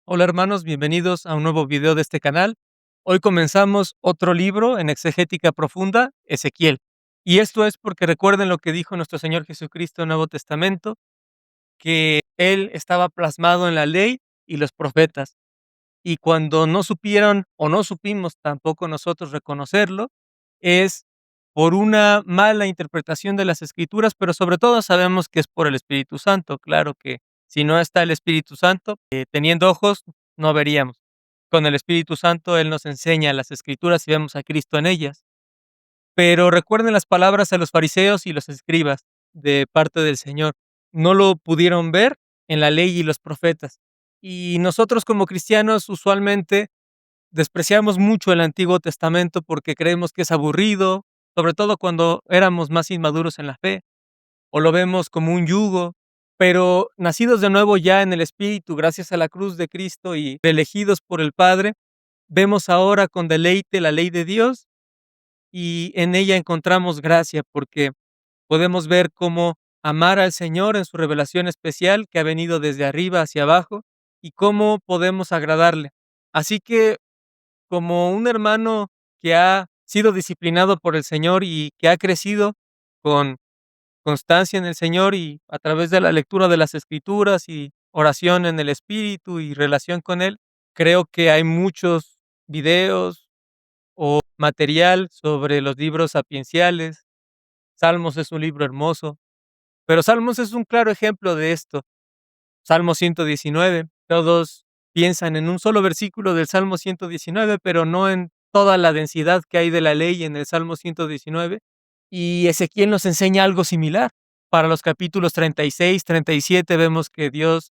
Hola hermanos, bienvenidos a un nuevo video de este canal. Hoy comenzamos otro libro en exegética profunda, Ezequiel. Y esto es porque recuerden lo que dijo nuestro Señor Jesucristo en el Nuevo Testamento, que Él estaba plasmado en la ley y los profetas. Y cuando no supieron o no supimos tampoco nosotros reconocerlo, es por una mala interpretación de las Escrituras, pero sobre todo sabemos que es por el Espíritu Santo. Claro que si no está el Espíritu Santo, teniendo ojos, no veríamos. Con el Espíritu Santo, Él nos enseña las Escrituras y vemos a Cristo en ellas. Pero recuerden las palabras a los fariseos y los escribas de parte del Señor. No lo pudieron ver en la ley y los profetas. Y nosotros como cristianos usualmente despreciamos mucho el Antiguo Testamento porque creemos que es aburrido, sobre todo cuando éramos más inmaduros en la fe, o lo vemos como un yugo, pero nacidos de nuevo ya en el Espíritu, gracias a la cruz de Cristo y elegidos por el Padre, vemos ahora con deleite la ley de Dios y en ella encontramos gracia porque podemos ver cómo amar al Señor en su revelación especial que ha venido desde arriba hacia abajo y cómo podemos agradarle. Así que como un hermano que ha sido disciplinado por el Señor y que ha crecido con constancia en el Señor y a través de la lectura de las Escrituras y oración en el Espíritu y relación con Él, creo que hay muchos videos o material sobre los libros sapienciales. Salmos es un libro hermoso, pero Salmos es un claro ejemplo de esto. Salmo 119. Todos piensan en un solo versículo del Salmo 119, pero no en toda la densidad que hay de la ley en el Salmo 119. Y Ezequiel nos enseña algo similar. Para los capítulos 36, 37 vemos que Dios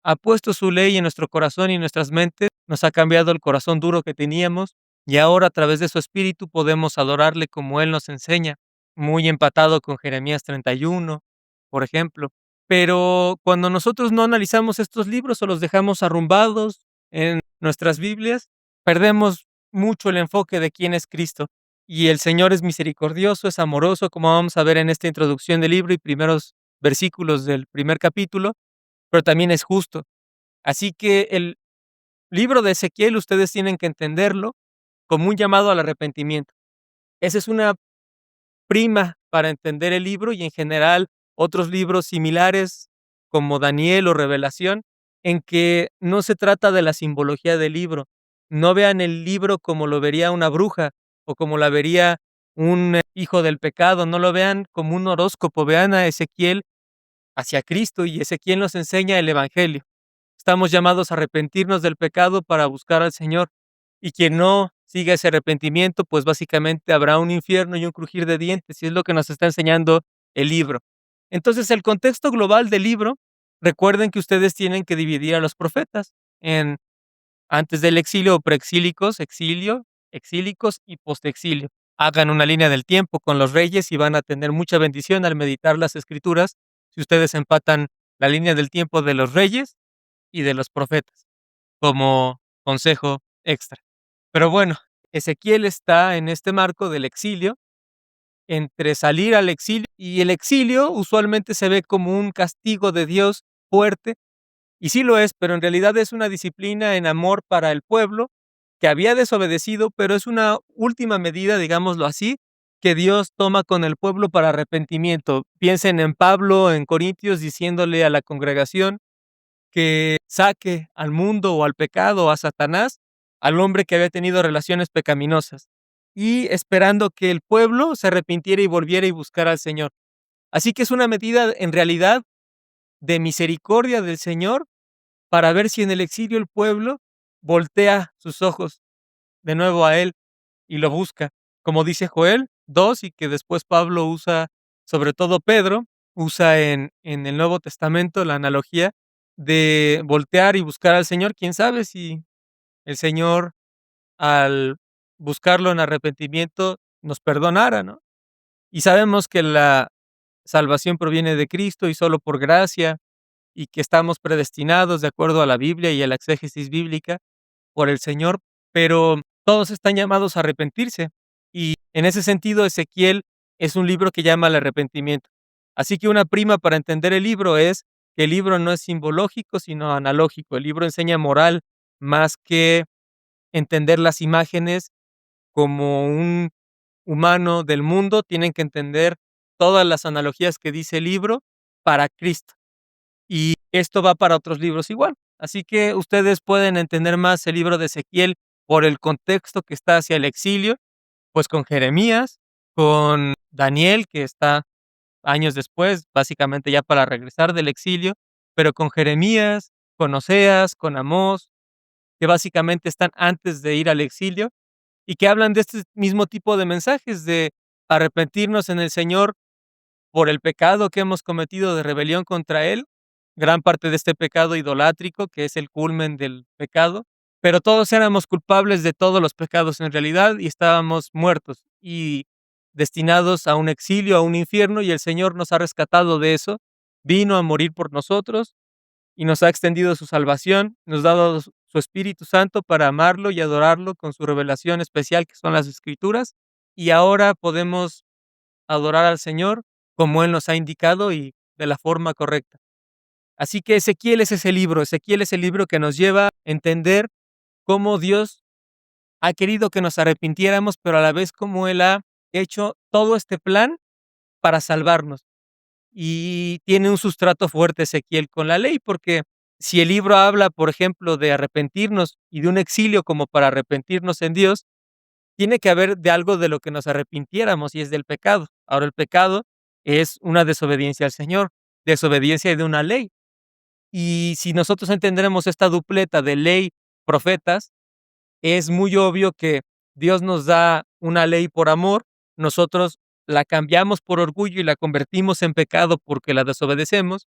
ha puesto su ley en nuestro corazón y en nuestras mentes, nos ha cambiado el corazón duro que teníamos y ahora a través de su espíritu podemos adorarle como Él nos enseña, muy empatado con Jeremías 31, por ejemplo. Pero cuando nosotros no analizamos estos libros o los dejamos arrumbados en nuestras Biblias, perdemos mucho el enfoque de quién es Cristo. Y el Señor es misericordioso, es amoroso, como vamos a ver en esta introducción del libro y primeros versículos del primer capítulo, pero también es justo. Así que el libro de Ezequiel ustedes tienen que entenderlo como un llamado al arrepentimiento. Esa es una prima para entender el libro y en general otros libros similares como Daniel o Revelación, en que no se trata de la simbología del libro. No vean el libro como lo vería una bruja o como la vería un hijo del pecado, no lo vean como un horóscopo, vean a Ezequiel hacia Cristo y Ezequiel nos enseña el Evangelio. Estamos llamados a arrepentirnos del pecado para buscar al Señor. Y quien no siga ese arrepentimiento, pues básicamente habrá un infierno y un crujir de dientes, y es lo que nos está enseñando el libro. Entonces, el contexto global del libro, recuerden que ustedes tienen que dividir a los profetas en antes del exilio o preexílicos, exilio, exílicos y postexilio. Hagan una línea del tiempo con los reyes y van a tener mucha bendición al meditar las escrituras si ustedes empatan la línea del tiempo de los reyes y de los profetas, como consejo extra. Pero bueno, Ezequiel está en este marco del exilio, entre salir al exilio y el exilio usualmente se ve como un castigo de Dios fuerte, y sí lo es, pero en realidad es una disciplina en amor para el pueblo que había desobedecido, pero es una última medida, digámoslo así, que Dios toma con el pueblo para arrepentimiento. Piensen en Pablo en Corintios diciéndole a la congregación que saque al mundo o al pecado o a Satanás, al hombre que había tenido relaciones pecaminosas, y esperando que el pueblo se arrepintiera y volviera y buscara al Señor. Así que es una medida en realidad de misericordia del Señor para ver si en el exilio el pueblo voltea sus ojos de nuevo a Él y lo busca, como dice Joel 2 y que después Pablo usa, sobre todo Pedro, usa en el Nuevo Testamento la analogía de voltear y buscar al Señor. Quién sabe si el Señor, al buscarlo en arrepentimiento, nos perdonara, ¿no? Y sabemos que la salvación proviene de Cristo y solo por gracia, y que estamos predestinados de acuerdo a la Biblia y a la exégesis bíblica por el Señor, pero todos están llamados a arrepentirse. Y en ese sentido, Ezequiel es un libro que llama al arrepentimiento. Así que una prima para entender el libro es que el libro no es simbológico, sino analógico. El libro enseña moral más que entender las imágenes como un humano del mundo, tienen que entender todas las analogías que dice el libro para Cristo. Y esto va para otros libros igual. Así que ustedes pueden entender más el libro de Ezequiel por el contexto que está hacia el exilio, pues con Jeremías, con Daniel, que está años después, básicamente ya para regresar del exilio, pero con Jeremías, con Oseas, con Amós, que básicamente están antes de ir al exilio y que hablan de este mismo tipo de mensajes, de arrepentirnos en el Señor por el pecado que hemos cometido de rebelión contra Él, gran parte de este pecado idolátrico, que es el culmen del pecado, pero todos éramos culpables de todos los pecados en realidad y estábamos muertos y destinados a un exilio, a un infierno, y el Señor nos ha rescatado de eso, vino a morir por nosotros y nos ha extendido su salvación, nos ha dado su Espíritu Santo para amarlo y adorarlo con su revelación especial que son las Escrituras, y ahora podemos adorar al Señor como Él nos ha indicado y de la forma correcta. Así que Ezequiel es el libro que nos lleva a entender cómo Dios ha querido que nos arrepintiéramos, pero a la vez cómo Él ha hecho todo este plan para salvarnos. Y tiene un sustrato fuerte Ezequiel con la ley, porque si el libro habla, por ejemplo, de arrepentirnos y de un exilio como para arrepentirnos en Dios, tiene que haber de algo de lo que nos arrepintiéramos y es del pecado. Ahora el pecado es una desobediencia al Señor, desobediencia de una ley. Y si nosotros entenderemos esta dupleta de ley, profetas, es muy obvio que Dios nos da una ley por amor, nosotros la cambiamos por orgullo y la convertimos en pecado porque la desobedecemos,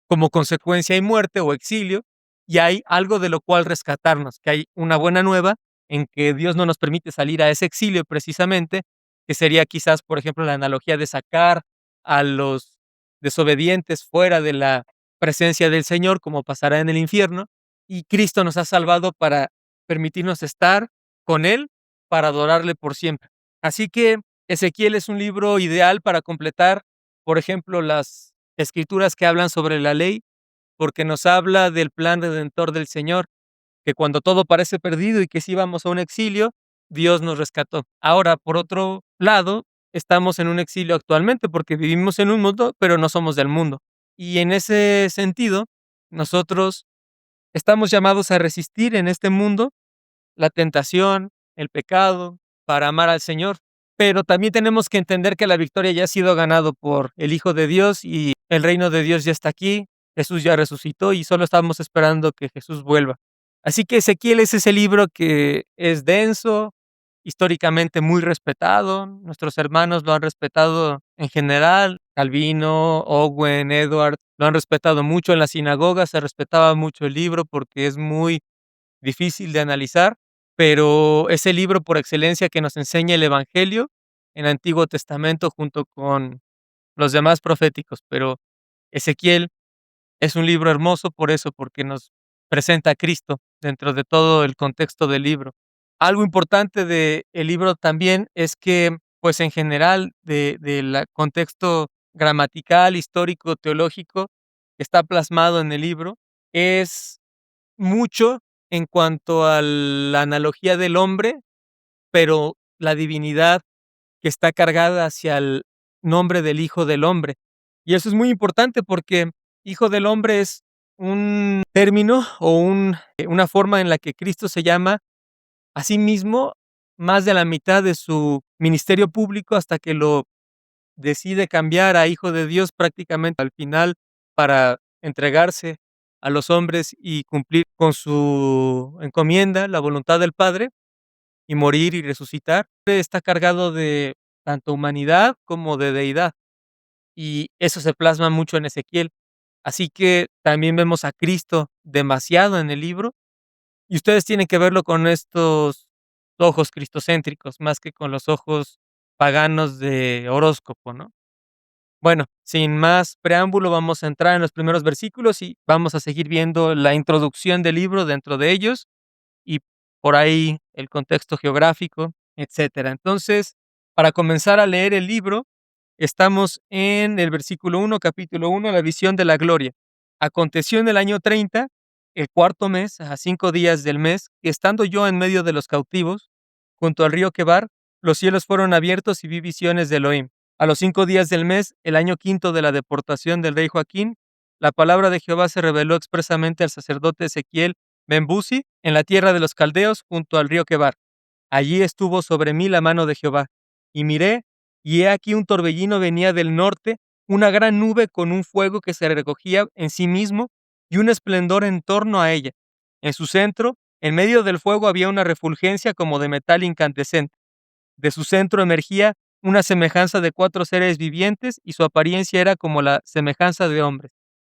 como consecuencia hay muerte o exilio, y hay algo de lo cual rescatarnos, que hay una buena nueva en que Dios no nos permite salir a ese exilio precisamente, que sería quizás, por ejemplo, la analogía de sacar a los desobedientes fuera de la presencia del Señor, como pasará en el infierno, y Cristo nos ha salvado para permitirnos estar con Él, para adorarle por siempre. Así que Ezequiel es un libro ideal para completar, por ejemplo, las escrituras que hablan sobre la ley, porque nos habla del plan redentor del Señor, que cuando todo parece perdido y que si íbamos a un exilio, Dios nos rescató. Ahora, por otro lado, estamos en un exilio actualmente porque vivimos en un mundo, pero no somos del mundo. Y en ese sentido, nosotros estamos llamados a resistir en este mundo la tentación, el pecado, para amar al Señor. Pero también tenemos que entender que la victoria ya ha sido ganado por el Hijo de Dios y el reino de Dios ya está aquí. Jesús ya resucitó y solo estamos esperando que Jesús vuelva. Así que Ezequiel es ese libro que es denso, históricamente muy respetado. Nuestros hermanos lo han respetado en general. Calvino, Owen, Edward, lo han respetado mucho en las sinagogas. Se respetaba mucho el libro porque es muy difícil de analizar, pero es el libro por excelencia que nos enseña el Evangelio en el Antiguo Testamento junto con los demás proféticos. Pero Ezequiel es un libro hermoso por eso, porque nos presenta a Cristo dentro de todo el contexto del libro. Algo importante del libro también es que, pues en general, del contexto gramatical, histórico, teológico que está plasmado en el libro, es mucho en cuanto a la analogía del hombre, pero la divinidad que está cargada hacia el nombre del Hijo del Hombre. Y eso es muy importante porque Hijo del Hombre es un término o una forma en la que Cristo se llama a sí mismo más de la mitad de su ministerio público hasta que lo decide cambiar a Hijo de Dios prácticamente al final para entregarse a los hombres y cumplir con su encomienda, la voluntad del Padre, y morir y resucitar. Está cargado de tanto humanidad como de deidad, y eso se plasma mucho en Ezequiel. Así que también vemos a Cristo demasiado en el libro, y ustedes tienen que verlo con estos ojos cristocéntricos, más que con los ojos paganos de horóscopo, ¿no? Bueno, sin más preámbulo, vamos a entrar en los primeros versículos y vamos a seguir viendo la introducción del libro dentro de ellos y por ahí el contexto geográfico, etcétera. Entonces, para comenzar a leer el libro, estamos en el versículo 1, capítulo 1, la visión de la gloria. Aconteció en el año 30, el cuarto mes, a 5 días del mes, que estando yo en medio de los cautivos, junto al río Quebar, los cielos fueron abiertos y vi visiones de Elohim. A los 5 días del mes, el año quinto de la deportación del rey Joaquín, la palabra de Jehová se reveló expresamente al sacerdote Ezequiel ben Buzi en la tierra de los caldeos junto al río Quebar. Allí estuvo sobre mí la mano de Jehová. Y miré, y he aquí un torbellino venía del norte, una gran nube con un fuego que se recogía en sí mismo y un esplendor en torno a ella. En su centro, en medio del fuego había una refulgencia como de metal incandescente. De su centro emergía una semejanza de 4 seres vivientes y su apariencia era como la semejanza de hombres.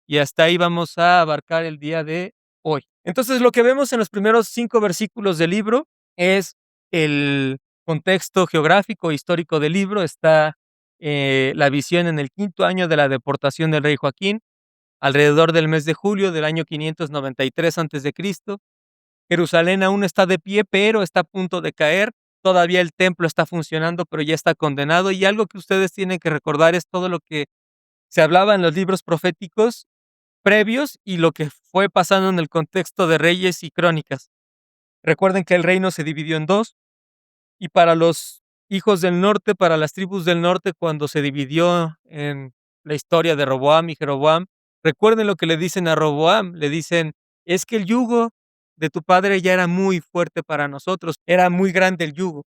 Y hasta ahí vamos a abarcar el día de hoy. Entonces, lo que vemos en los primeros 5 versículos del libro es el contexto geográfico e histórico del libro. Está la visión en el quinto año de la deportación del rey Joaquín, alrededor del mes de julio del año 593 antes de Cristo. Jerusalén aún está de pie, pero está a punto de caer. Todavía el templo está funcionando, pero ya está condenado. Y algo que ustedes tienen que recordar es todo lo que se hablaba en los libros proféticos previos y lo que fue pasando en el contexto de Reyes y Crónicas. Recuerden que el reino se dividió en dos, y para los hijos del norte, para las tribus del norte, cuando se dividió en la historia de Roboam y Jeroboam, recuerden lo que le dicen a Roboam, le dicen, es que el yugo de tu padre ya era muy fuerte para nosotros, era muy grande el yugo.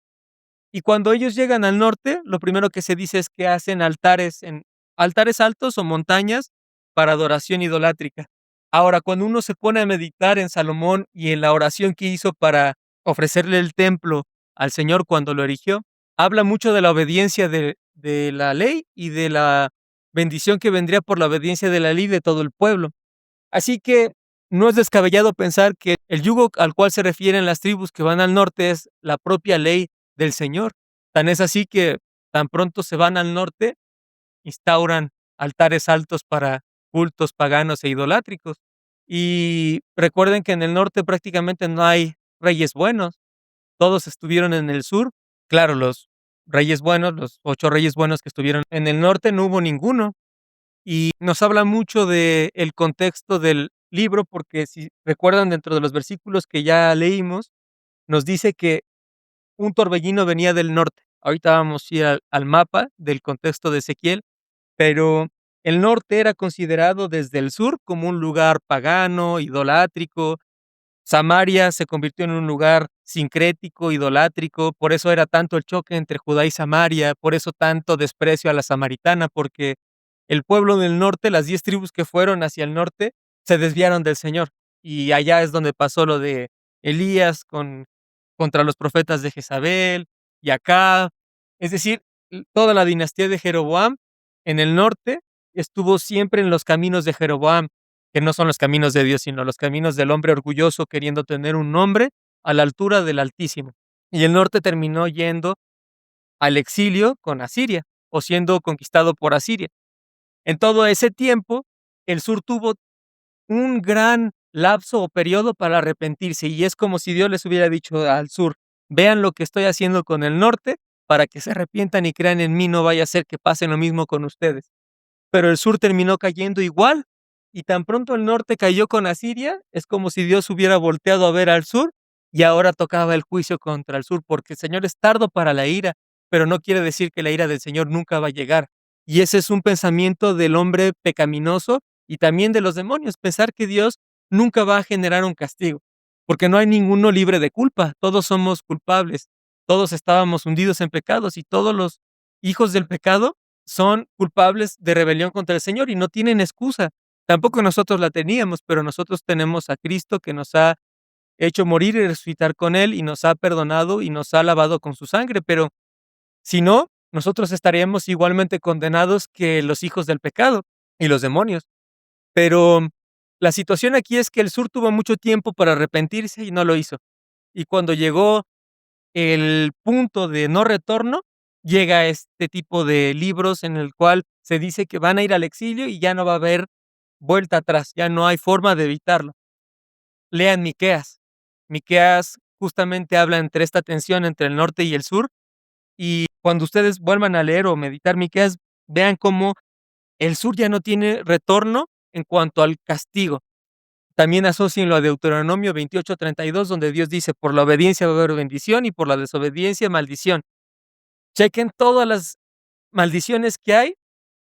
Y cuando ellos llegan al norte, lo primero que se dice es que hacen altares en altares altos o montañas para adoración idolátrica. Ahora, cuando uno se pone a meditar en Salomón y en la oración que hizo para ofrecerle el templo al Señor cuando lo erigió, habla mucho de la obediencia de la ley y de la bendición que vendría por la obediencia de la ley de todo el pueblo. Así que no es descabellado pensar que el yugo al cual se refieren las tribus que van al norte es la propia ley del Señor. Tan es así que tan pronto se van al norte, instauran altares altos para cultos paganos e idolátricos. Y recuerden que en el norte prácticamente no hay reyes buenos, todos estuvieron en el sur. Claro, los reyes buenos, los 8 reyes buenos que estuvieron en el norte, no hubo ninguno. Y nos habla mucho del contexto del libro, porque si recuerdan dentro de los versículos que ya leímos, nos dice que un torbellino venía del norte. Ahorita vamos a ir al mapa del contexto de Ezequiel, pero el norte era considerado desde el sur como un lugar pagano, idolátrico. Samaria se convirtió en un lugar sincrético, idolátrico, por eso era tanto el choque entre Judá y Samaria, por eso tanto desprecio a la samaritana, porque el pueblo del norte, las 10 tribus que fueron hacia el norte, se desviaron del Señor. Y allá es donde pasó lo de Elías contra los profetas de Jezabel y Acab. Es decir, toda la dinastía de Jeroboam en el norte estuvo siempre en los caminos de Jeroboam, que no son los caminos de Dios, sino los caminos del hombre orgulloso queriendo tener un nombre a la altura del Altísimo. Y el norte terminó yendo al exilio con Asiria, o siendo conquistado por Asiria. En todo ese tiempo, el sur tuvo un gran lapso o periodo para arrepentirse, y es como si Dios les hubiera dicho al sur: vean lo que estoy haciendo con el norte para que se arrepientan y crean en mí, no vaya a ser que pase lo mismo con ustedes. Pero el sur terminó cayendo igual, y tan pronto el norte cayó con Asiria, es como si Dios hubiera volteado a ver al sur, y ahora tocaba el juicio contra el sur, porque el Señor es tardo para la ira, pero no quiere decir que la ira del Señor nunca va a llegar. Y ese es un pensamiento del hombre pecaminoso y también de los demonios, pensar que Dios nunca va a generar un castigo, porque no hay ninguno libre de culpa, todos somos culpables, todos estábamos hundidos en pecados, y todos los hijos del pecado son culpables de rebelión contra el Señor y no tienen excusa. Tampoco nosotros la teníamos, pero nosotros tenemos a Cristo, que nos ha hecho morir y resucitar con Él, y nos ha perdonado y nos ha lavado con su sangre. Pero si no, nosotros estaríamos igualmente condenados que los hijos del pecado y los demonios. Pero la situación aquí es que el sur tuvo mucho tiempo para arrepentirse y no lo hizo. Y cuando llegó el punto de no retorno, llega este tipo de libros en el cual se dice que van a ir al exilio y ya no va a haber vuelta atrás, ya no hay forma de evitarlo. Lean Miqueas. Miqueas justamente habla entre esta tensión entre el norte y el sur, y cuando ustedes vuelvan a leer o meditar Miqueas, vean cómo el sur ya no tiene retorno en cuanto al castigo. También asócienlo a Deuteronomio 28:32, donde Dios dice: "Por la obediencia va a haber bendición y por la desobediencia maldición". Chequen todas las maldiciones que hay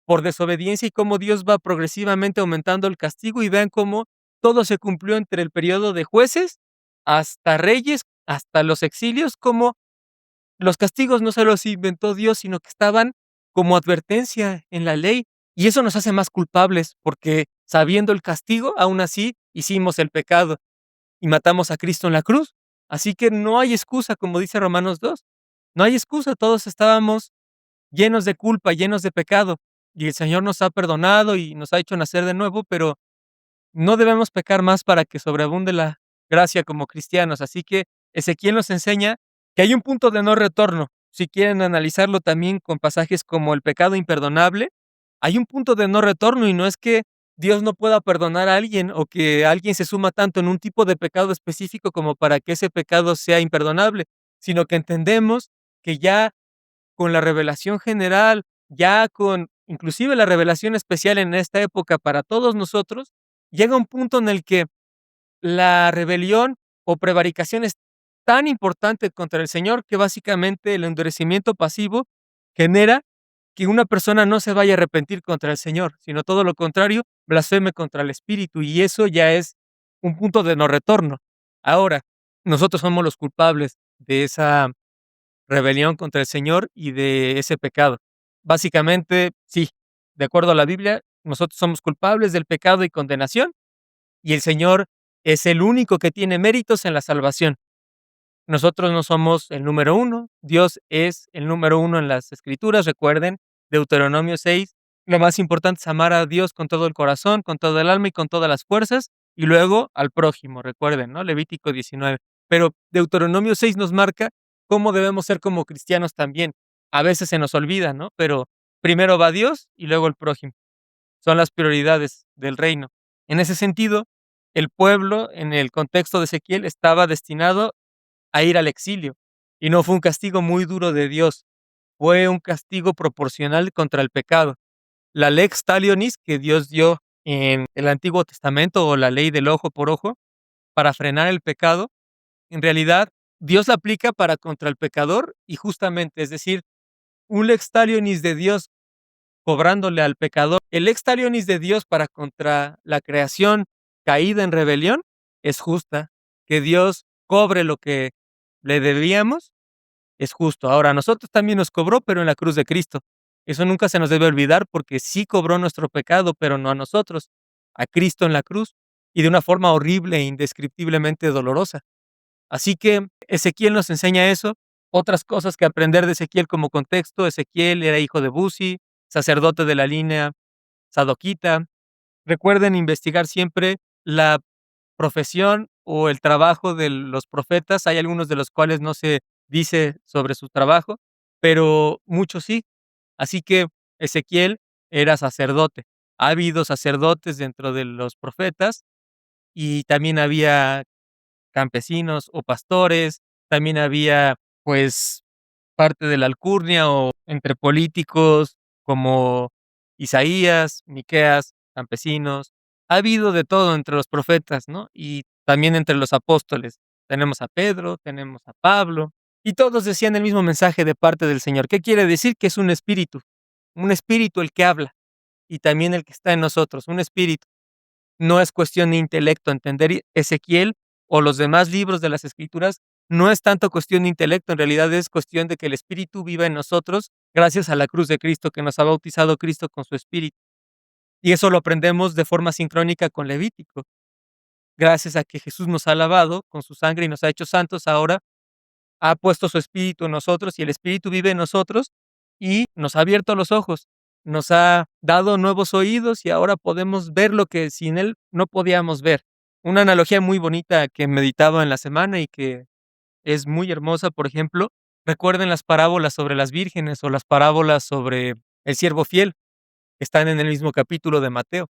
por desobediencia y cómo Dios va progresivamente aumentando el castigo, y vean cómo todo se cumplió entre el periodo de jueces hasta reyes, hasta los exilios, como los castigos no se los inventó Dios, sino que estaban como advertencia en la ley, y eso nos hace más culpables, porque sabiendo el castigo, aún así hicimos el pecado y matamos a Cristo en la cruz. Así que no hay excusa, como dice Romanos 2. No hay excusa, todos estábamos llenos de culpa, llenos de pecado, y el Señor nos ha perdonado y nos ha hecho nacer de nuevo, pero no debemos pecar más para que sobreabunde la gracia como cristianos. Así que Ezequiel nos enseña que hay un punto de no retorno. Si quieren analizarlo también con pasajes como el pecado imperdonable, hay un punto de no retorno, y no es que Dios no pueda perdonar a alguien o que alguien se suma tanto en un tipo de pecado específico como para que ese pecado sea imperdonable, sino que entendemos que ya con la revelación general, ya con inclusive la revelación especial en esta época para todos nosotros, llega un punto en el que la rebelión o prevaricación es tan importante contra el Señor que básicamente el endurecimiento pasivo genera que una persona no se vaya a arrepentir contra el Señor, sino todo lo contrario, blasfeme contra el Espíritu, y eso ya es un punto de no retorno. Ahora, nosotros somos los culpables de esa rebelión contra el Señor y de ese pecado. Básicamente, sí, de acuerdo a la Biblia, nosotros somos culpables del pecado y condenación, y el Señor es el único que tiene méritos en la salvación. Nosotros no somos el número uno, Dios es el número uno en las Escrituras. Recuerden, Deuteronomio 6, lo más importante es amar a Dios con todo el corazón, con todo el alma y con todas las fuerzas, y luego al prójimo, recuerden, ¿no? Levítico 19. Pero Deuteronomio 6 nos marca cómo debemos ser como cristianos también. A veces se nos olvida, ¿no? Pero primero va Dios y luego el prójimo. Son las prioridades del reino. En ese sentido, el pueblo, en el contexto de Ezequiel, estaba destinado a ir al exilio, y no fue un castigo muy duro de Dios, fue un castigo proporcional contra el pecado. La lex talionis que Dios dio en el Antiguo Testamento, o la ley del ojo por ojo, para frenar el pecado, en realidad Dios la aplica para contra el pecador, y justamente, es decir, un lex talionis de Dios cobrándole al pecador. El lex talionis de Dios para contra la creación caída en rebelión es justa. Que Dios cobre lo que le debíamos es justo. Ahora, a nosotros también nos cobró, pero en la cruz de Cristo. Eso nunca se nos debe olvidar, porque sí cobró nuestro pecado, pero no a nosotros, a Cristo en la cruz, y de una forma horrible e indescriptiblemente dolorosa. Así que Ezequiel nos enseña eso. Otras cosas que aprender de Ezequiel como contexto: Ezequiel era hijo de Buzi, sacerdote de la línea sadoquita. Recuerden investigar siempre la profesión o el trabajo de los profetas. Hay algunos de los cuales no se dice sobre su trabajo, pero muchos sí. Así que Ezequiel era sacerdote. Ha habido sacerdotes dentro de los profetas, y también había campesinos o pastores, también había, pues, parte de la alcurnia o entre políticos como Isaías, Miqueas, campesinos. Ha habido de todo entre los profetas, ¿no? Y también entre los apóstoles. Tenemos a Pedro, tenemos a Pablo, y todos decían el mismo mensaje de parte del Señor. ¿Qué quiere decir? Que es un espíritu el que habla, y también el que está en nosotros, un espíritu. No es cuestión de intelecto. Entender Ezequiel o los demás libros de las Escrituras no es tanto cuestión de intelecto, en realidad es cuestión de que el Espíritu viva en nosotros gracias a la cruz de Cristo, que nos ha bautizado Cristo con su Espíritu. Y eso lo aprendemos de forma sincrónica con Levítico. Gracias a que Jesús nos ha lavado con su sangre y nos ha hecho santos, ahora ha puesto su Espíritu en nosotros, y el Espíritu vive en nosotros y nos ha abierto los ojos, nos ha dado nuevos oídos, y ahora podemos ver lo que sin Él no podíamos ver. Una analogía muy bonita que meditaba en la semana y que es muy hermosa, por ejemplo, recuerden las parábolas sobre las vírgenes o las parábolas sobre el siervo fiel, que están en el mismo capítulo de Mateo.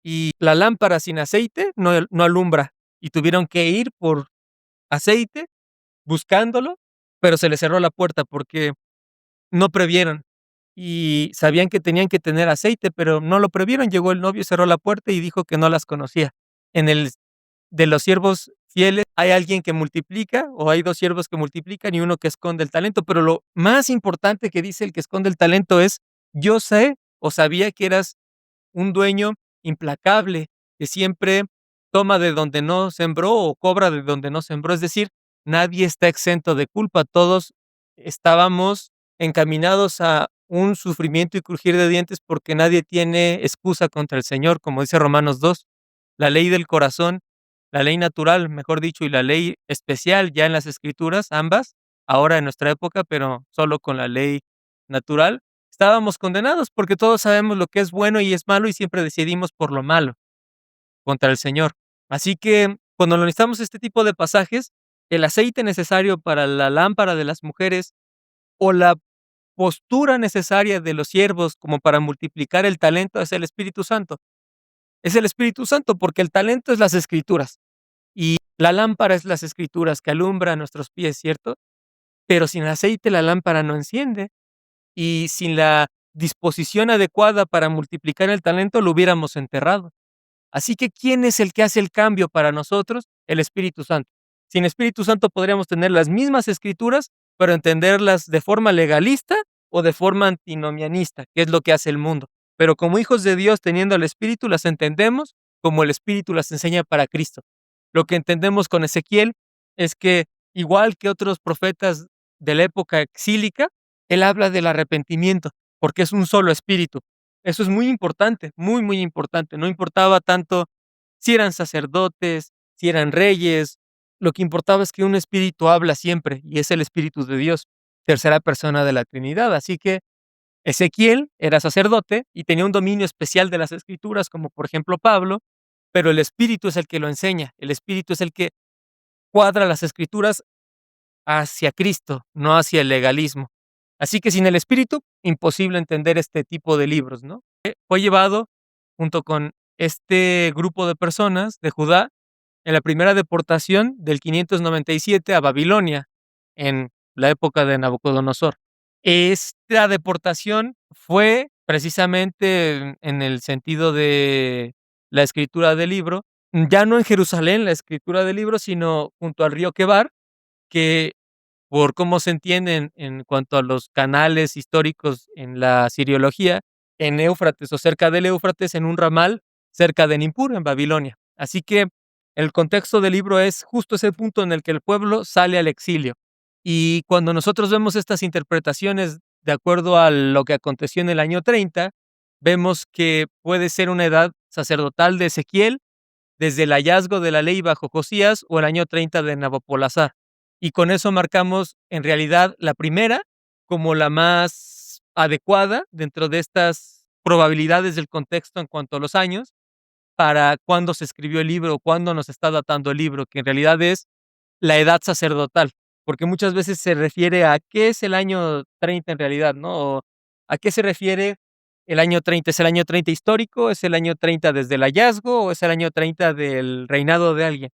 Y la lámpara sin aceite no alumbra, y tuvieron que ir por aceite buscándolo, pero se les cerró la puerta porque no previeron. y sabían que tenían que tener aceite, pero no lo previeron. Llegó el novio, cerró la puerta y dijo que no las conocía. En el de los siervos fieles hay alguien que multiplica, o hay 2 siervos que multiplican y uno que esconde el talento, pero lo más importante que dice el que esconde el talento es: "Yo sé, o sabía que eras un dueño implacable, que siempre toma de donde no sembró o cobra de donde no sembró". Es decir, nadie está exento de culpa, todos estábamos encaminados a un sufrimiento y crujir de dientes, porque nadie tiene excusa contra el Señor, como dice Romanos 2. La ley del corazón, la ley natural, mejor dicho, y la ley especial ya en las Escrituras, ambas, ahora en nuestra época, pero solo con la ley natural, estábamos condenados, porque todos sabemos lo que es bueno y es malo, y siempre decidimos por lo malo, contra el Señor. Así que, cuando necesitamos este tipo de pasajes, el aceite necesario para la lámpara de las mujeres, o la postura necesaria de los siervos como para multiplicar el talento, es el Espíritu Santo. Es el Espíritu Santo, porque el talento es las Escrituras, y la lámpara es las Escrituras que alumbra nuestros pies, ¿cierto? Pero sin aceite la lámpara no enciende. Y sin la disposición adecuada para multiplicar el talento, lo hubiéramos enterrado. Así que, ¿quién es el que hace el cambio para nosotros? El Espíritu Santo. Sin Espíritu Santo podríamos tener las mismas escrituras, pero entenderlas de forma legalista o de forma antinomianista, que es lo que hace el mundo. Pero como hijos de Dios, teniendo el Espíritu, las entendemos como el Espíritu las enseña para Cristo. Lo que entendemos con Ezequiel es que, igual que otros profetas de la época exílica, él habla del arrepentimiento, porque es un solo espíritu. Eso es muy importante, muy, muy importante. No importaba tanto si eran sacerdotes, si eran reyes, lo que importaba es que un espíritu habla siempre, y es el Espíritu de Dios, tercera persona de la Trinidad. Así que Ezequiel era sacerdote y tenía un dominio especial de las Escrituras, como por ejemplo Pablo, pero el Espíritu es el que lo enseña, el Espíritu es el que cuadra las Escrituras hacia Cristo, no hacia el legalismo. Así que sin el Espíritu, imposible entender este tipo de libros, ¿no? Fue llevado junto con este grupo de personas de Judá en la primera deportación del 597 a Babilonia, en la época de Nabucodonosor. Esta deportación fue precisamente en el sentido de la escritura del libro, ya no en Jerusalén, la escritura del libro, sino junto al río Quebar, que por cómo se entienden en cuanto a los canales históricos en la siriología, en Éufrates o cerca del Éufrates, en un ramal cerca de Nippur, en Babilonia. Así que el contexto del libro es justo ese punto en el que el pueblo sale al exilio. Y cuando nosotros vemos estas interpretaciones de acuerdo a lo que aconteció en el año 30, vemos que puede ser una edad sacerdotal de Ezequiel, desde el hallazgo de la ley bajo Josías o el año 30 de Nabopolassar. Y con eso marcamos, en realidad, la primera como la más adecuada dentro de estas probabilidades del contexto en cuanto a los años, para cuándo se escribió el libro, cuándo nos está datando el libro, que en realidad es la edad sacerdotal, porque muchas veces se refiere a qué es el año 30 en realidad, ¿no? O a qué se refiere el año 30, ¿es el año 30 histórico, es el año 30 desde el hallazgo o es el año 30 del reinado de alguien?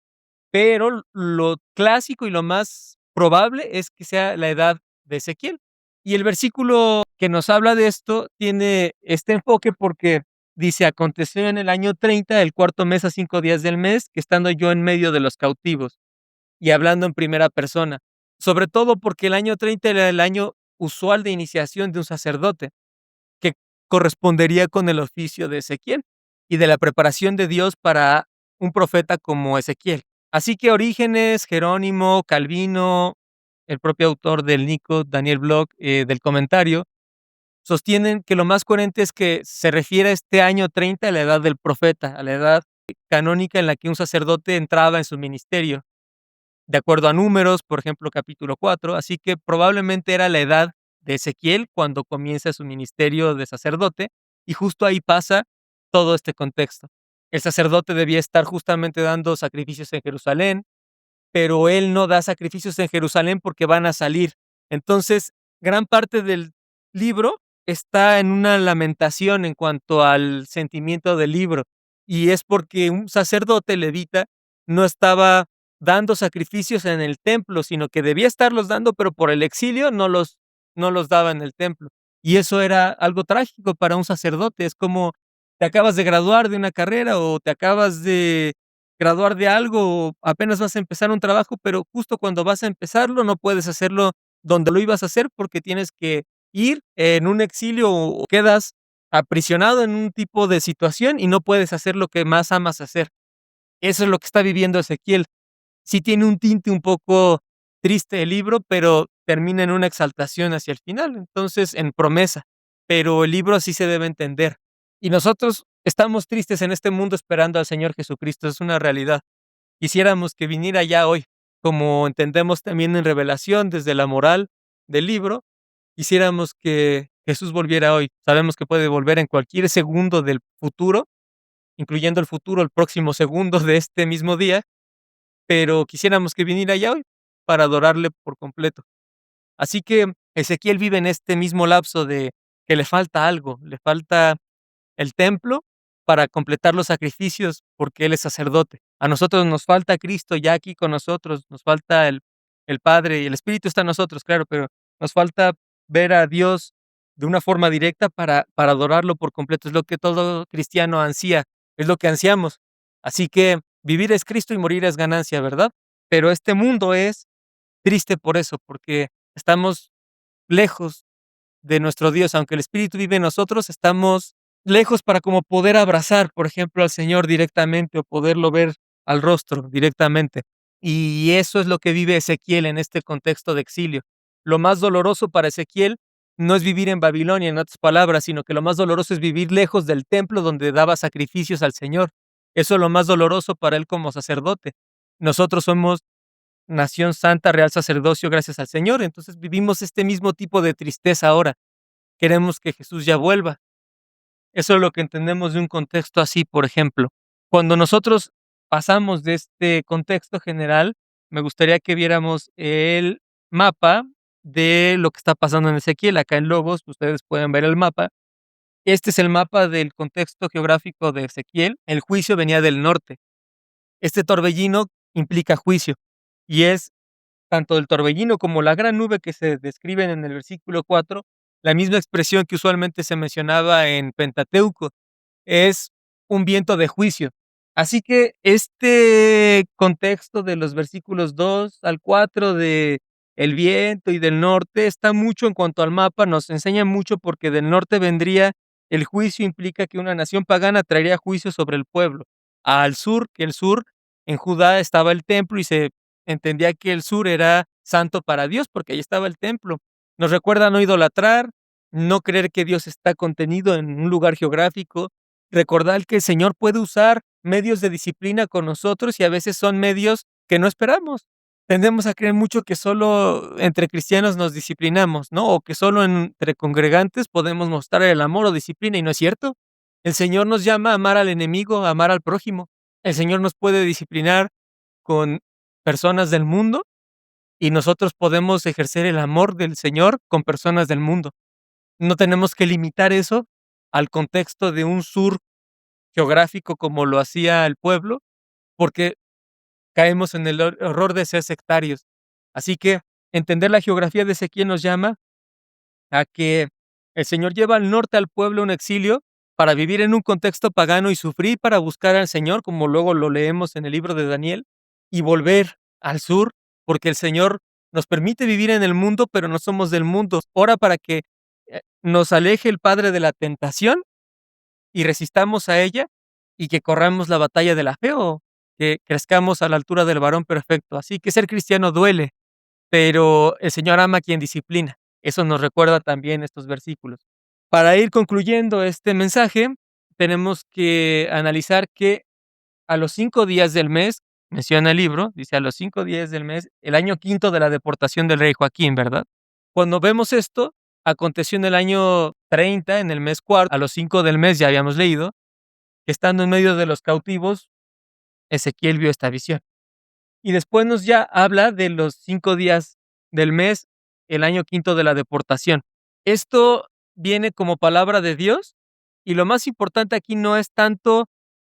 Pero lo clásico y lo más probable es que sea la edad de Ezequiel. Y el versículo que nos habla de esto tiene este enfoque porque dice: "Aconteció en el año 30, del cuarto mes, a 5 días del mes, que estando yo en medio de los cautivos", y hablando en primera persona, sobre todo porque el año 30 era el año usual de iniciación de un sacerdote, que correspondería con el oficio de Ezequiel y de la preparación de Dios para un profeta como Ezequiel. Así que Orígenes, Jerónimo, Calvino, el propio autor del Nico, Daniel Block, del comentario, sostienen que lo más coherente es que se refiere a este año 30, a la edad del profeta, a la edad canónica en la que un sacerdote entraba en su ministerio, de acuerdo a Números, por ejemplo, capítulo 4. Así que probablemente era la edad de Ezequiel cuando comienza su ministerio de sacerdote, y justo ahí pasa todo este contexto. El sacerdote debía estar justamente dando sacrificios en Jerusalén, pero él no da sacrificios en Jerusalén porque van a salir. Entonces, gran parte del libro está en una lamentación en cuanto al sentimiento del libro, y es porque un sacerdote levita no estaba dando sacrificios en el templo, sino que debía estarlos dando, pero por el exilio no los daba en el templo. Y eso era algo trágico para un sacerdote. Es como te acabas de graduar de una carrera o te acabas de graduar de algo, o apenas vas a empezar un trabajo, pero justo cuando vas a empezarlo no puedes hacerlo donde lo ibas a hacer porque tienes que ir en un exilio o quedas aprisionado en un tipo de situación y no puedes hacer lo que más amas hacer. Eso es lo que está viviendo Ezequiel. Sí tiene un tinte un poco triste el libro, pero termina en una exaltación hacia el final, entonces, en promesa, pero el libro así se debe entender. Y nosotros estamos tristes en este mundo esperando al Señor Jesucristo, es una realidad. Quisiéramos que viniera ya hoy, como entendemos también en Revelación, desde la moral del libro, quisiéramos que Jesús volviera hoy. Sabemos que puede volver en cualquier segundo del futuro, incluyendo el futuro, el próximo segundo de este mismo día, pero quisiéramos que viniera ya hoy para adorarle por completo. Así que Ezequiel vive en este mismo lapso de que le falta algo, le falta el templo para completar los sacrificios porque él es sacerdote. A nosotros nos falta Cristo ya aquí con nosotros, nos falta el Padre y el Espíritu está en nosotros, claro, pero nos falta ver a Dios de una forma directa para adorarlo por completo. Es lo que todo cristiano ansía, es lo que ansiamos. Así que vivir es Cristo y morir es ganancia, ¿verdad? Pero este mundo es triste por eso, porque estamos lejos de nuestro Dios, aunque el Espíritu vive en nosotros, estamos lejos para como poder abrazar, por ejemplo, al Señor directamente o poderlo ver al rostro directamente. Y eso es lo que vive Ezequiel en este contexto de exilio. Lo más doloroso para Ezequiel no es vivir en Babilonia, en otras palabras, sino que lo más doloroso es vivir lejos del templo donde daba sacrificios al Señor. Eso es lo más doloroso para él como sacerdote. Nosotros somos nación santa, real sacerdocio, gracias al Señor. Entonces vivimos este mismo tipo de tristeza ahora. Queremos que Jesús ya vuelva. Eso es lo que entendemos de un contexto así, por ejemplo. Cuando nosotros pasamos de este contexto general, me gustaría que viéramos el mapa de lo que está pasando en Ezequiel. Acá en Logos, ustedes pueden ver el mapa. Este es el mapa del contexto geográfico de Ezequiel. El juicio venía del norte. Este torbellino implica juicio y es tanto el torbellino como la gran nube que se describen en el versículo 4, la misma expresión que usualmente se mencionaba en Pentateuco, es un viento de juicio. Así que este contexto de los versículos 2 al 4 de el viento y del norte está mucho en cuanto al mapa, nos enseña mucho porque del norte vendría el juicio, implica que una nación pagana traería juicio sobre el pueblo. Al sur, que el sur, en Judá estaba el templo y se entendía que el sur era santo para Dios porque ahí estaba el templo. Nos recuerda no idolatrar, no creer que Dios está contenido en un lugar geográfico, recordar que el Señor puede usar medios de disciplina con nosotros y a veces son medios que no esperamos. Tendemos a creer mucho que solo entre cristianos nos disciplinamos, ¿no? O que solo entre congregantes podemos mostrar el amor o disciplina y no es cierto. El Señor nos llama a amar al enemigo, a amar al prójimo. El Señor nos puede disciplinar con personas del mundo y nosotros podemos ejercer el amor del Señor con personas del mundo. No tenemos que limitar eso al contexto de un sur geográfico como lo hacía el pueblo, porque caemos en el error de ser sectarios. Así que entender la geografía de Ezequiel nos llama a que el Señor lleva al norte al pueblo un exilio para vivir en un contexto pagano y sufrir para buscar al Señor, como luego lo leemos en el libro de Daniel, y volver al sur, porque el Señor nos permite vivir en el mundo, pero no somos del mundo. Ora para que nos aleje el Padre de la tentación y resistamos a ella y que corramos la batalla de la fe o que crezcamos a la altura del varón perfecto. Así que ser cristiano duele, pero el Señor ama a quien disciplina. Eso nos recuerda también estos versículos. Para ir concluyendo este mensaje, tenemos que analizar que a los 5 días del mes, menciona el libro, dice a los 5 días del mes, el año quinto de la deportación del rey Joaquín, ¿verdad? Cuando vemos esto, aconteció en el año 30, en el mes cuarto, a los 5 del mes ya habíamos leído, que estando en medio de los cautivos, Ezequiel vio esta visión. Y después nos ya habla de los 5 días del mes, el año quinto de la deportación. Esto viene como palabra de Dios, y lo más importante aquí no es tanto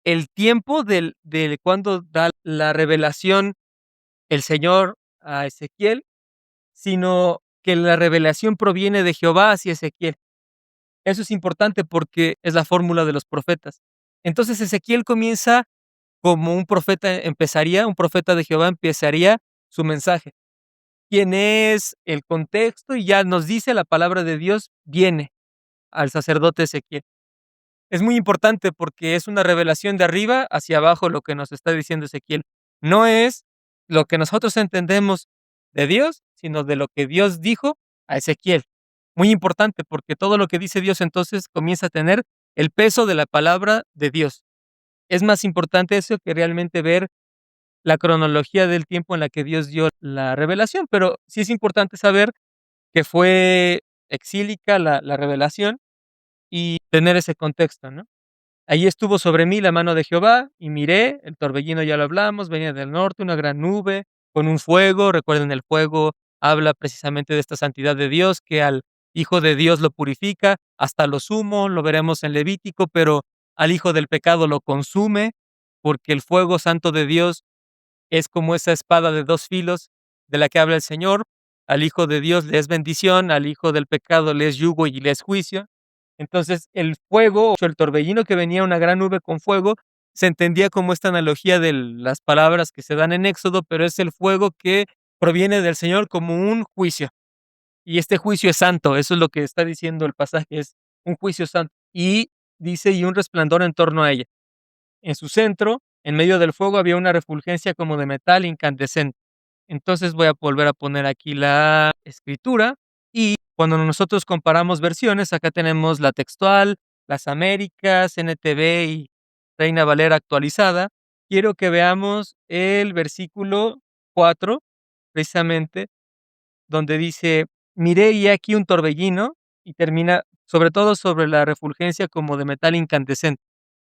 el tiempo del cuando da la revelación el Señor a Ezequiel, sino que la revelación proviene de Jehová hacia Ezequiel. Eso es importante porque es la fórmula de los profetas. Entonces Ezequiel comienza como un profeta empezaría, un profeta de Jehová empezaría su mensaje. ¿Quién es? El contexto, y ya nos dice la palabra de Dios, viene al sacerdote Ezequiel. Es muy importante porque es una revelación de arriba hacia abajo lo que nos está diciendo Ezequiel. No es lo que nosotros entendemos de Dios, sino de lo que Dios dijo a Ezequiel. Muy importante porque todo lo que dice Dios entonces comienza a tener el peso de la palabra de Dios. Es más importante eso que realmente ver la cronología del tiempo en la que Dios dio la revelación, pero sí es importante saber que fue exílica la revelación y tener ese contexto, ¿no? Allí estuvo sobre mí la mano de Jehová, y miré, el torbellino ya lo hablamos, venía del norte, una gran nube, con un fuego. Recuerden, el fuego habla precisamente de esta santidad de Dios, que al Hijo de Dios lo purifica hasta lo sumo, lo veremos en Levítico, pero al hijo del pecado lo consume, porque el fuego santo de Dios es como esa espada de 2 filos de la que habla el Señor. Al Hijo de Dios le es bendición, al hijo del pecado le es yugo y le es juicio. Entonces, el fuego, o el torbellino que venía, una gran nube con fuego, se entendía como esta analogía de las palabras que se dan en Éxodo, pero es el fuego que proviene del Señor como un juicio. Y este juicio es santo, eso es lo que está diciendo el pasaje, es un juicio santo. Y dice, y un resplandor en torno a ella. En su centro, en medio del fuego, había una refulgencia como de metal incandescente. Entonces voy a volver a poner aquí la escritura, y cuando nosotros comparamos versiones, acá tenemos la textual, las Américas, NTV y Reina Valera actualizada. Quiero que veamos el versículo 4, precisamente, donde dice: miré y he aquí un torbellino, y termina sobre todo sobre la refulgencia como de metal incandescente.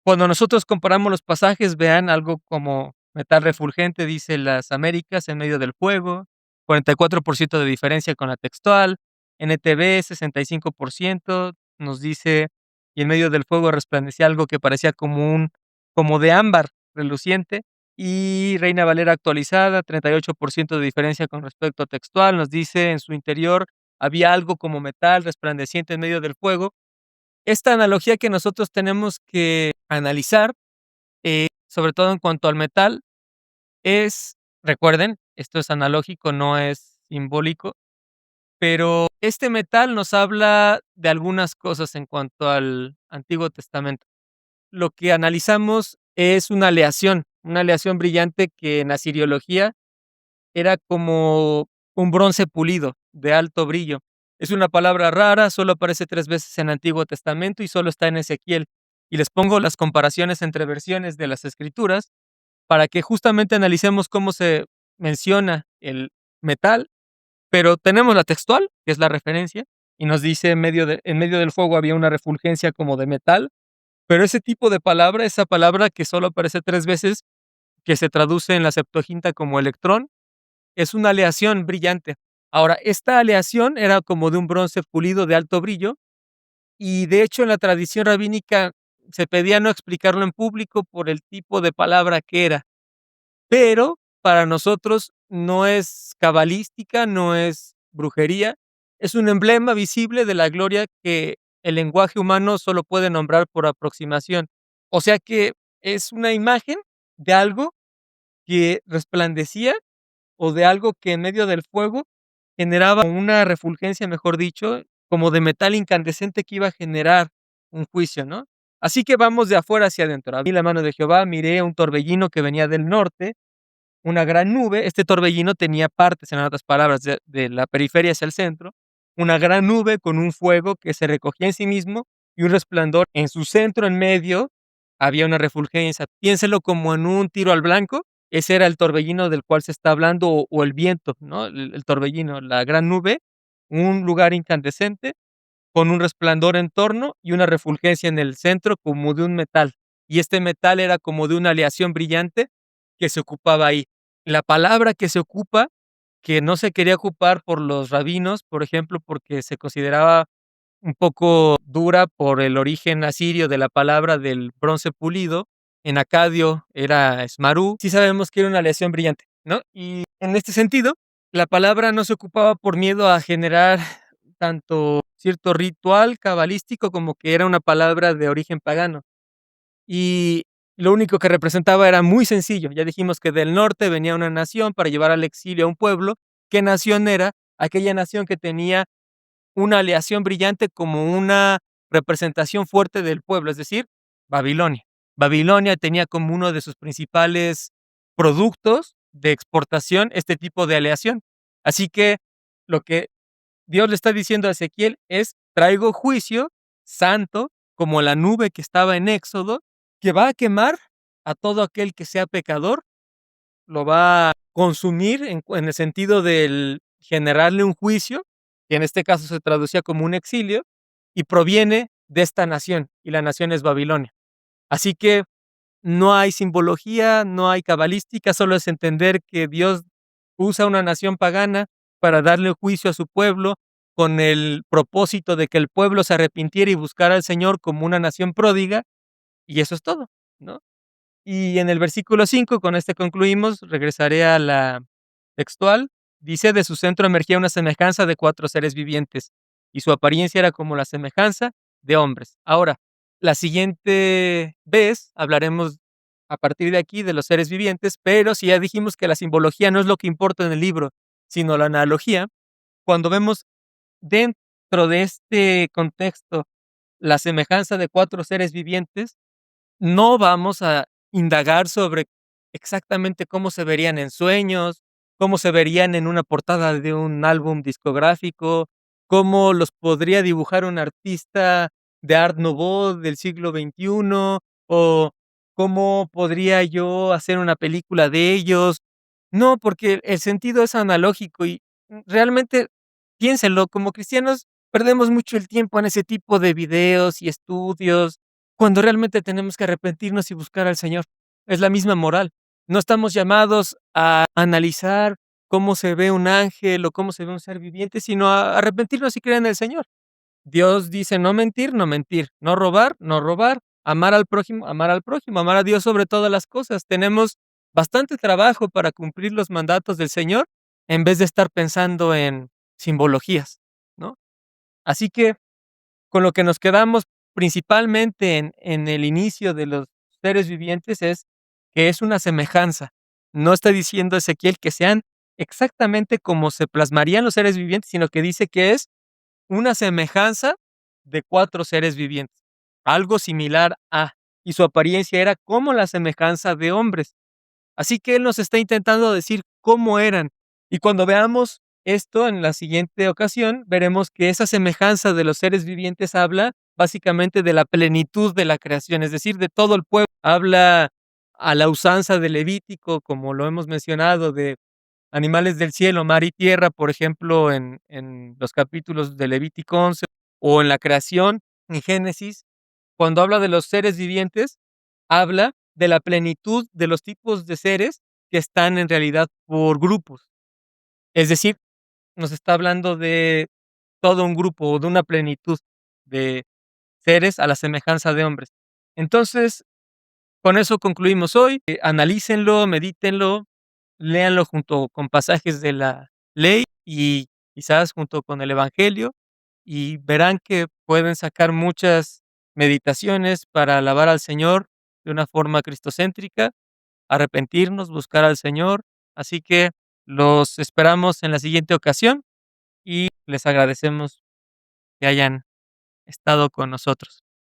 Cuando nosotros comparamos los pasajes, vean algo como metal refulgente, dice las Américas, en medio del fuego, 44% de diferencia con la textual. NTV 65% nos dice, y en medio del fuego resplandecía algo que parecía como de ámbar reluciente. Y Reina Valera actualizada, 38% de diferencia con respecto a textual, nos dice, en su interior había algo como metal resplandeciente en medio del fuego. Esta analogía que nosotros tenemos que analizar, sobre todo en cuanto al metal, es, recuerden, esto es analógico, no es simbólico, pero este metal nos habla de algunas cosas en cuanto al Antiguo Testamento. Lo que analizamos es una aleación brillante que en asiriología era como un bronce pulido, de alto brillo. Es una palabra rara, solo aparece 3 veces en el Antiguo Testamento y solo está en Ezequiel. Y les pongo las comparaciones entre versiones de las Escrituras para que justamente analicemos cómo se menciona el metal, pero tenemos la textual, que es la referencia, y nos dice en medio del fuego había una refulgencia como de metal, pero ese tipo de palabra, esa palabra que solo aparece 3 veces, que se traduce en la Septuaginta como electrón, es una aleación brillante. Ahora, esta aleación era como de un bronce pulido de alto brillo, y de hecho en la tradición rabínica se pedía no explicarlo en público por el tipo de palabra que era, pero para nosotros no es cabalística, no es brujería, es un emblema visible de la gloria que el lenguaje humano solo puede nombrar por aproximación. O sea que es una imagen de algo que resplandecía, o de algo que en medio del fuego generaba una refulgencia, mejor dicho, como de metal incandescente que iba a generar un juicio, ¿no? Así que vamos de afuera hacia adentro. Vi la mano de Jehová, miré un torbellino que venía del norte, una gran nube. Este torbellino tenía partes, en otras palabras, de la periferia hacia el centro, una gran nube con un fuego que se recogía en sí mismo y un resplandor en su centro, en medio, había una refulgencia. Piénselo como en un tiro al blanco. Ese era el torbellino del cual se está hablando, o el viento, ¿no? El torbellino, la gran nube, un lugar incandescente con un resplandor en torno y una refulgencia en el centro como de un metal. Y este metal era como de una aleación brillante que se ocupaba ahí. La palabra que se ocupa, que no se quería ocupar por los rabinos, por ejemplo, porque se consideraba un poco dura por el origen asirio de la palabra del bronce pulido. En acadio era esmarú. Sí sabemos que era una aleación brillante, ¿no? Y en este sentido, la palabra no se ocupaba por miedo a generar tanto cierto ritual cabalístico como que era una palabra de origen pagano. Y lo único que representaba era muy sencillo. Ya dijimos que del norte venía una nación para llevar al exilio a un pueblo. ¿Qué nación era? Aquella nación que tenía una aleación brillante como una representación fuerte del pueblo, es decir, Babilonia. Babilonia tenía como uno de sus principales productos de exportación este tipo de aleación. Así que lo que Dios le está diciendo a Ezequiel es: traigo juicio santo como la nube que estaba en Éxodo, que va a quemar a todo aquel que sea pecador, lo va a consumir en el sentido del generarle un juicio, que en este caso se traducía como un exilio, y proviene de esta nación, y la nación es Babilonia. Así que no hay simbología, no hay cabalística, solo es entender que Dios usa una nación pagana para darle juicio a su pueblo con el propósito de que el pueblo se arrepintiera y buscara al Señor como una nación pródiga, y eso es todo, ¿no? Y en el versículo 5, con este concluimos, regresaré a la textual, dice: de su centro emergía una semejanza de 4 seres vivientes, y su apariencia era como la semejanza de hombres. Ahora, la siguiente vez hablaremos a partir de aquí de los seres vivientes, pero si ya dijimos que la simbología no es lo que importa en el libro, sino la analogía, cuando vemos dentro de este contexto la semejanza de 4 seres vivientes, no vamos a indagar sobre exactamente cómo se verían en sueños, cómo se verían en una portada de un álbum discográfico, cómo los podría dibujar un artista de Art Nouveau del siglo XXI, o cómo podría yo hacer una película de ellos. No, porque el sentido es analógico y realmente, piénsenlo, como cristianos perdemos mucho el tiempo en ese tipo de videos y estudios, cuando realmente tenemos que arrepentirnos y buscar al Señor. Es la misma moral. No estamos llamados a analizar cómo se ve un ángel o cómo se ve un ser viviente, sino a arrepentirnos y creer en el Señor. Dios dice: no mentir, no mentir, no robar, no robar, amar al prójimo, amar al prójimo, amar a Dios sobre todas las cosas. Tenemos bastante trabajo para cumplir los mandatos del Señor en vez de estar pensando en simbologías, ¿no? Así que con lo que nos quedamos principalmente en el inicio de los seres vivientes es que es una semejanza. No está diciendo Ezequiel que sean exactamente como se plasmarían los seres vivientes, sino que dice que es una semejanza de 4 seres vivientes, algo similar a, y su apariencia era como la semejanza de hombres. Así que él nos está intentando decir cómo eran. Y cuando veamos esto en la siguiente ocasión, veremos que esa semejanza de los seres vivientes habla básicamente de la plenitud de la creación, es decir, de todo el pueblo. Habla a la usanza de Levítico, como lo hemos mencionado, de animales del cielo, mar y tierra, por ejemplo, en los capítulos de Levítico 11 o en la creación en Génesis. Cuando habla de los seres vivientes, habla de la plenitud de los tipos de seres que están en realidad por grupos. Es decir, nos está hablando de todo un grupo o de una plenitud de seres a la semejanza de hombres. Entonces, con eso concluimos hoy. Analícenlo, medítenlo, léanlo junto con pasajes de la ley y quizás junto con el evangelio, y verán que pueden sacar muchas meditaciones para alabar al Señor de una forma cristocéntrica, arrepentirnos, buscar al Señor. Así que los esperamos en la siguiente ocasión y les agradecemos que hayan estado con nosotros.